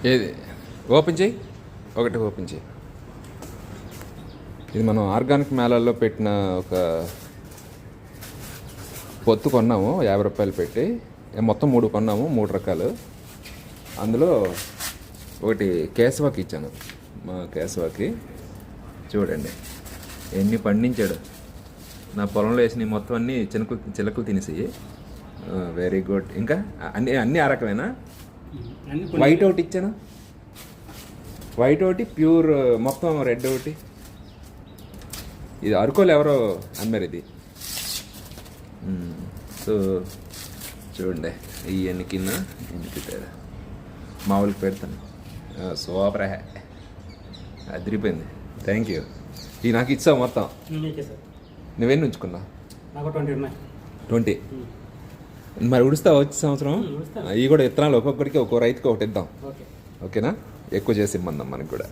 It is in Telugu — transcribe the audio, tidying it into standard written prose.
ఏది ఓపెన్ చేయి, ఒకటి ఓపెన్ చేయి. ఇది మనం ఆర్గానిక్ మేళాల్లో పెట్టిన ఒక పొత్తు కొన్నాము 50 రూపాయలు పెట్టి. మొత్తం 3 కొన్నాము, 3 రకాలు. అందులో ఒకటి కేశవాకి ఇచ్చాను, మా కేశవాకి. చూడండి ఎన్ని పండించాడు. నా పొలంలో వేసినవి మొత్తం అన్నీ చిలకలు తినేసి. Very good. ఇంకా అన్నీ ఆ రకమేనా? వైట్ ఒకటి ఇచ్చాను, వైట్ ఒకటి, ప్యూర్ మొత్తం రెడ్ ఒకటి. ఇది అరకోలు ఎవరో అమ్మారు ఇది. సో చూడండి ఇవన్నీ కింద పెట్టారు. మామూలుగా పెడతాను. సూపర్ హ్యా, అదిరిపోయింది. Thank you. ఇది నాకు ఇచ్చావు మొత్తం. నువ్వెన్ని ఉంచుకున్నావు? 20. మరి ఉడుస్తావు వచ్చే సంవత్సరం? ఇవి కూడా విత్తనాలు ఒక్కొక్కడికి ఒక్కో రైతుకి ఒకటి ఇద్దాం, ఓకేనా? ఎక్కువ చేసి ఇమ్మందాం మనకు కూడా.